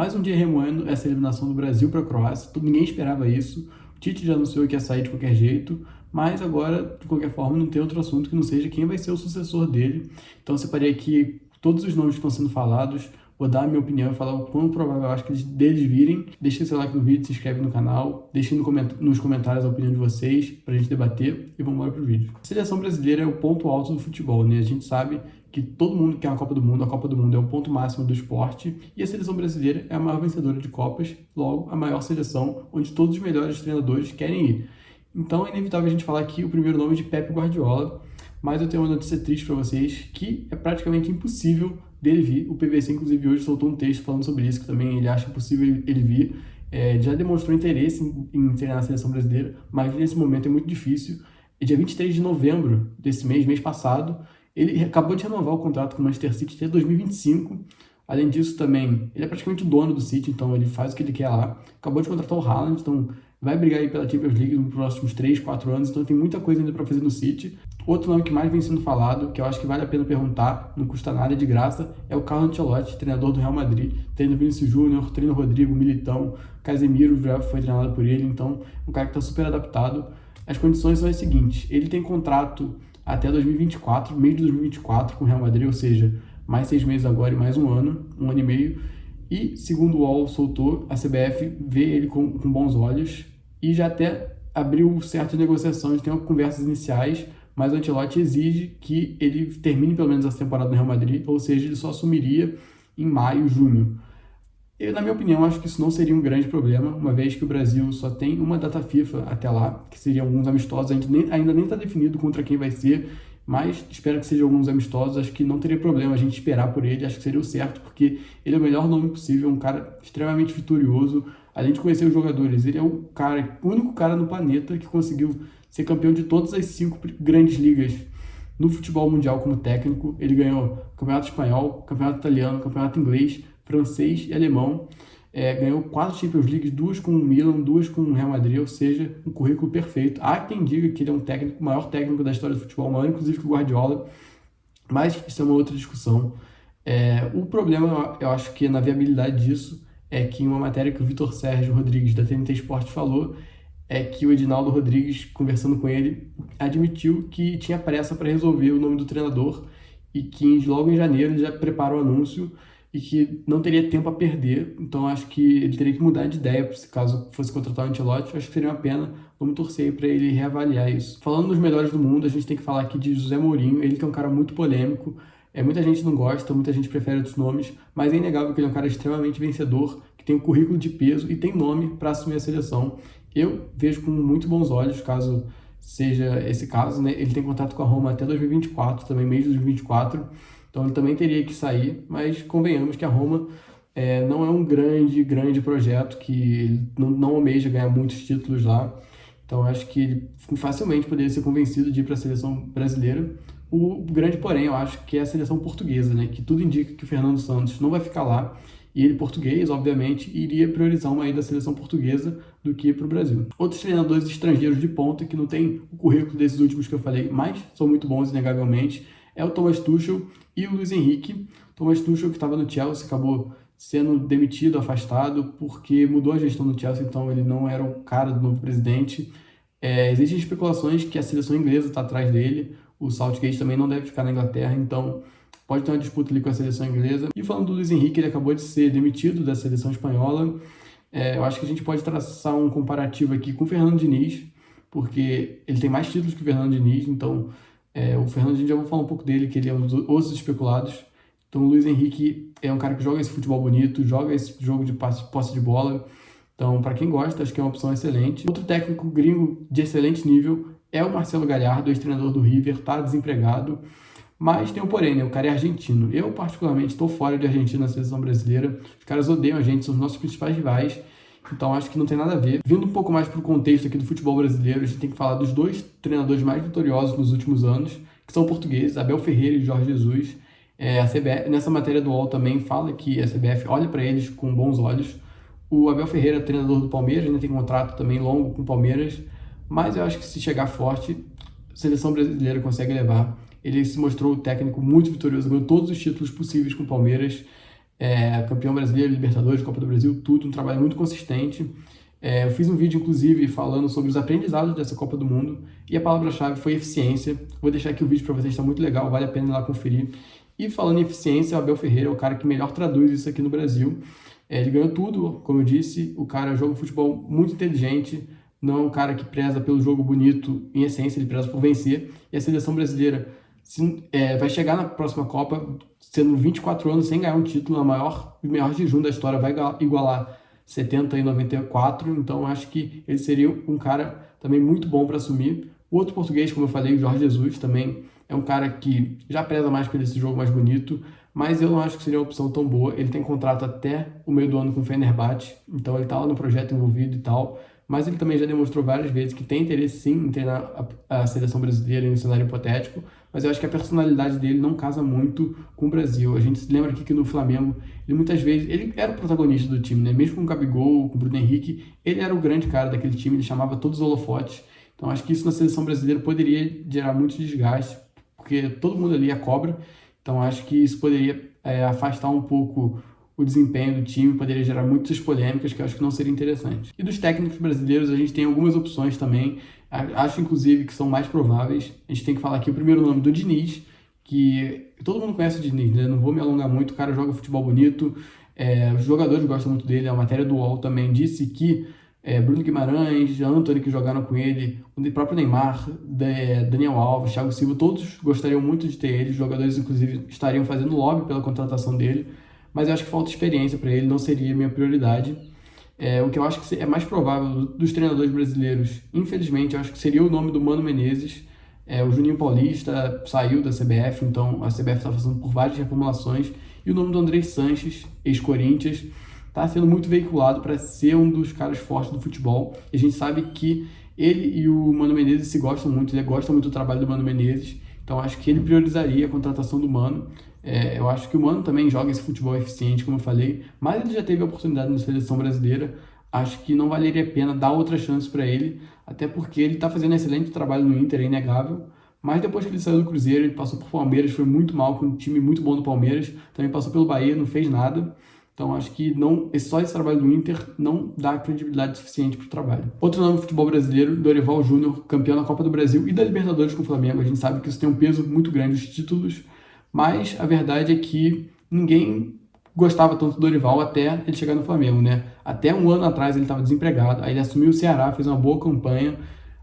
Mais um dia remoendo essa eliminação do Brasil para a Croácia. Ninguém esperava isso. O Tite já anunciou que ia sair de qualquer jeito, mas agora, de qualquer forma, não tem outro assunto que não seja quem vai ser o sucessor dele. Então, eu separei aqui todos os nomes que estão sendo falados. Vou dar a minha opinião e falar o quão provável eu acho que deles virem. Deixe seu like no vídeo, se inscreve no canal, deixe nos comentários a opinião de vocês pra gente debater e vamos embora pro vídeo. A seleção brasileira é o ponto alto do futebol, né? A gente sabe que todo mundo quer uma Copa do Mundo, a Copa do Mundo é o ponto máximo do esporte e a seleção brasileira é a maior vencedora de Copas, logo a maior seleção onde todos os melhores treinadores querem ir. Então é inevitável a gente falar aqui o primeiro nome de Pep Guardiola, mas eu tenho uma notícia triste para vocês, que é praticamente impossível dele vir. O PVC, inclusive, hoje soltou um texto falando sobre isso, que também ele acha impossível ele vir. Já demonstrou interesse em treinar a seleção brasileira, mas nesse momento é muito difícil. E dia 23 de novembro desse mês passado, ele acabou de renovar o contrato com o Manchester City até 2025. Além disso, também, ele é praticamente o dono do City, então ele faz o que ele quer lá. Acabou de contratar o Haaland, então vai brigar aí pela Champions League nos próximos 3, 4 anos, então tem muita coisa ainda para fazer no City. Outro nome que mais vem sendo falado, que eu acho que vale a pena perguntar, não custa nada, é de graça, é o Carlo Ancelotti, treinador do Real Madrid. Treina Vinícius Júnior, treina Rodrigo, Militão, Casemiro já foi treinado por ele, então um cara que está super adaptado. As condições são as seguintes: ele tem contrato até 2024, mês de 2024 com o Real Madrid, ou seja, mais 6 meses agora e mais um ano e meio. E, segundo o UOL soltou, a CBF vê ele com bons olhos e já até abriu certas negociações, tem conversas iniciais, mas o Ancelotti exige que ele termine pelo menos essa temporada no Real Madrid, ou seja, ele só assumiria em maio, junho. Eu, na minha opinião, acho que isso não seria um grande problema, uma vez que o Brasil só tem uma data FIFA até lá, que seriam alguns amistosos, a gente ainda nem está definido contra quem vai ser, mas espero que sejam alguns amistosos, acho que não teria problema a gente esperar por ele, acho que seria o certo, porque ele é o melhor nome possível, um cara extremamente vitorioso, além de conhecer os jogadores, ele é o único cara no planeta que conseguiu ser campeão de todas as 5 grandes ligas no futebol mundial como técnico. Ele ganhou campeonato espanhol, campeonato italiano, campeonato inglês, francês e alemão. Ganhou 4 Champions League, 2 com o Milan, 2 com o Real Madrid, ou seja, um currículo perfeito. Há quem diga que ele é o maior técnico da história do futebol, maior inclusive que o Guardiola, mas isso é uma outra discussão. O problema, eu acho que na viabilidade disso, é que em uma matéria que o Vitor Sérgio Rodrigues, da TNT Esporte, falou, é que o Edinaldo Rodrigues, conversando com ele, admitiu que tinha pressa para resolver o nome do treinador e que logo em janeiro ele já prepara o anúncio e que não teria tempo a perder. Então acho que ele teria que mudar de ideia se caso fosse contratar o Ancelotti. Acho que seria uma pena. Vamos torcer para ele reavaliar isso. Falando dos melhores do mundo, a gente tem que falar aqui de José Mourinho, ele que é um cara muito polêmico. Muita gente não gosta, muita gente prefere outros nomes, mas é inegável que ele é um cara extremamente vencedor, que tem um currículo de peso e tem nome para assumir a seleção. Eu vejo com muito bons olhos, caso seja esse caso, né? Ele tem contato com a Roma até 2024, também mês de 2024, então ele também teria que sair, mas convenhamos que a Roma não é um grande projeto, que ele não almeja ganhar muitos títulos lá, então acho que ele facilmente poderia ser convencido de ir para a seleção brasileira. O grande porém, eu acho que é a seleção portuguesa, né? Que tudo indica que o Fernando Santos não vai ficar lá, e ele, português, obviamente, iria priorizar uma ida da seleção portuguesa do que para o Brasil. Outros treinadores estrangeiros de ponta, que não tem o currículo desses últimos que eu falei, mas são muito bons, inegavelmente, é o Thomas Tuchel e o Luis Henrique. Thomas Tuchel, que estava no Chelsea, acabou sendo demitido, afastado, porque mudou a gestão do Chelsea, então ele não era o cara do novo presidente. Existem especulações que a seleção inglesa está atrás dele, o Southgate também não deve ficar na Inglaterra, então pode ter uma disputa ali com a seleção inglesa. E falando do Luis Henrique, ele acabou de ser demitido da seleção espanhola. Eu acho que a gente pode traçar um comparativo aqui com o Fernando Diniz, porque ele tem mais títulos que o Fernando Diniz, então o Fernando Diniz, já vou falar um pouco dele, que ele é um dos outros especulados. Então o Luis Henrique é um cara que joga esse futebol bonito, joga esse jogo de posse de bola. Então, para quem gosta, acho que é uma opção excelente. Outro técnico gringo de excelente nível é o Marcelo Gallardo, ex-treinador do River, está desempregado. Mas tem um porém, né? O cara é argentino. Eu, particularmente, estou fora de Argentina na seleção brasileira. Os caras odeiam a gente, são os nossos principais rivais. Então, acho que não tem nada a ver. Vindo um pouco mais para o contexto aqui do futebol brasileiro, a gente tem que falar dos 2 treinadores mais vitoriosos nos últimos anos, que são portugueses, Abel Ferreira e Jorge Jesus. A CBF, nessa matéria do UOL também fala que a CBF olha para eles com bons olhos. O Abel Ferreira, treinador do Palmeiras, ainda tem contrato também longo com o Palmeiras. Mas eu acho que se chegar forte, a seleção brasileira consegue levar. Ele se mostrou um técnico muito vitorioso, ganhou todos os títulos possíveis com o Palmeiras. campeão brasileiro, Libertadores, Copa do Brasil, tudo, um trabalho muito consistente. Eu fiz um vídeo, inclusive, falando sobre os aprendizados dessa Copa do Mundo e a palavra-chave foi eficiência. Vou deixar aqui o vídeo para vocês, está muito legal, vale a pena ir lá conferir. E falando em eficiência, o Abel Ferreira é o cara que melhor traduz isso aqui no Brasil. Ele ganhou tudo, como eu disse, o cara joga um futebol muito inteligente, não é um cara que preza pelo jogo bonito, em essência, ele preza por vencer. E a seleção brasileira vai chegar na próxima Copa, sendo 24 anos sem ganhar um título, o maior jejum da história, vai igualar 70 e 94, então acho que ele seria um cara também muito bom para assumir. O outro português, como eu falei, o Jorge Jesus, também é um cara que já preza mais por esse jogo mais bonito, mas eu não acho que seria uma opção tão boa. Ele tem contrato até o meio do ano com o Fenerbahçe, então ele está lá no projeto envolvido e tal, mas ele também já demonstrou várias vezes que tem interesse sim em treinar a seleção brasileira em um cenário hipotético, mas eu acho que a personalidade dele não casa muito com o Brasil. A gente se lembra aqui que no Flamengo, ele muitas vezes, ele era o protagonista do time, né? Mesmo com o Gabigol, com o Bruno Henrique, ele era o grande cara daquele time, ele chamava todos os holofotes. Então acho que isso na seleção brasileira poderia gerar muito desgaste, porque todo mundo ali é cobra, então acho que isso poderia afastar um pouco o desempenho do time, poderia gerar muitas polêmicas que eu acho que não seria interessante. E dos técnicos brasileiros a gente tem algumas opções também, acho inclusive que são mais prováveis. A gente tem que falar aqui o primeiro nome do Diniz, que todo mundo conhece o Diniz, né? Não vou me alongar muito, o cara joga futebol bonito, os jogadores gostam muito dele, a matéria do UOL também disse que Bruno Guimarães, Antony, que jogaram com ele, o próprio Neymar, Daniel Alves, Thiago Silva, todos gostariam muito de ter ele, os jogadores inclusive estariam fazendo lobby pela contratação dele, mas eu acho que falta experiência para ele, não seria minha prioridade. O que eu acho que é mais provável dos treinadores brasileiros, infelizmente, eu acho que seria o nome do Mano Menezes. O Juninho Paulista saiu da CBF, então a CBF está passando por várias reformulações, e o nome do Andrés Sanches, ex-Corinthians, está sendo muito veiculado para ser um dos caras fortes do futebol, e a gente sabe que ele e o Mano Menezes se gostam muito, ele gosta muito do trabalho do Mano Menezes, então acho que ele priorizaria a contratação do Mano. Eu acho que o Mano também joga esse futebol eficiente, como eu falei, mas ele já teve a oportunidade na seleção brasileira. Acho que não valeria a pena dar outra chance para ele, até porque ele está fazendo um excelente trabalho no Inter, é inegável, mas depois que ele saiu do Cruzeiro, ele passou por Palmeiras, foi muito mal, com um time muito bom do Palmeiras, também passou pelo Bahia, não fez nada. Então acho que só esse trabalho do Inter não dá credibilidade suficiente para o trabalho. Outro nome do futebol brasileiro, Dorival Júnior, campeão da Copa do Brasil e da Libertadores com o Flamengo. A gente sabe que isso tem um peso muito grande, os títulos, mas a verdade é que ninguém gostava tanto do Dorival até ele chegar no Flamengo, né? Até um ano atrás ele estava desempregado, aí ele assumiu o Ceará, fez uma boa campanha,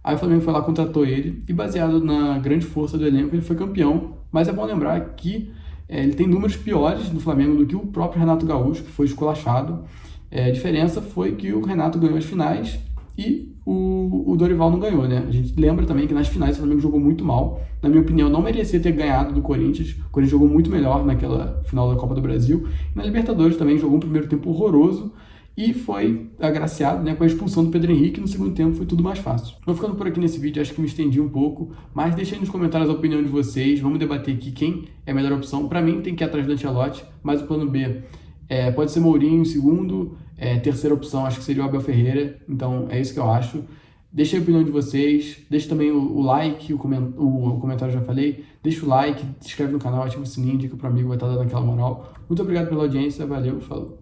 aí o Flamengo foi lá, contratou ele, e baseado na grande força do elenco, ele foi campeão. Mas é bom lembrar que ele tem números piores no Flamengo do que o próprio Renato Gaúcho, que foi esculachado. A diferença foi que o Renato ganhou as finais e o Dorival não ganhou, né? A gente lembra também que nas finais o Flamengo jogou muito mal. Na minha opinião, não merecia ter ganhado do Corinthians. O Corinthians jogou muito melhor naquela final da Copa do Brasil. Na Libertadores também jogou um primeiro tempo horroroso e foi agraciado, né, com a expulsão do Pedro Henrique. No segundo tempo foi tudo mais fácil. Vou ficando por aqui nesse vídeo, acho que me estendi um pouco, mas deixem nos comentários a opinião de vocês. Vamos debater aqui quem é a melhor opção. Para mim tem que ir atrás do Ancelotti, mas o plano B pode ser Mourinho em segundo, terceira opção acho que seria o Abel Ferreira, então é isso que eu acho. Deixe a opinião de vocês, deixe também o like, o comentário já falei, deixa o like, se inscreve no canal, ativa o sininho, indica para o amigo, vai estar dando aquela moral. Muito obrigado pela audiência, valeu, falou.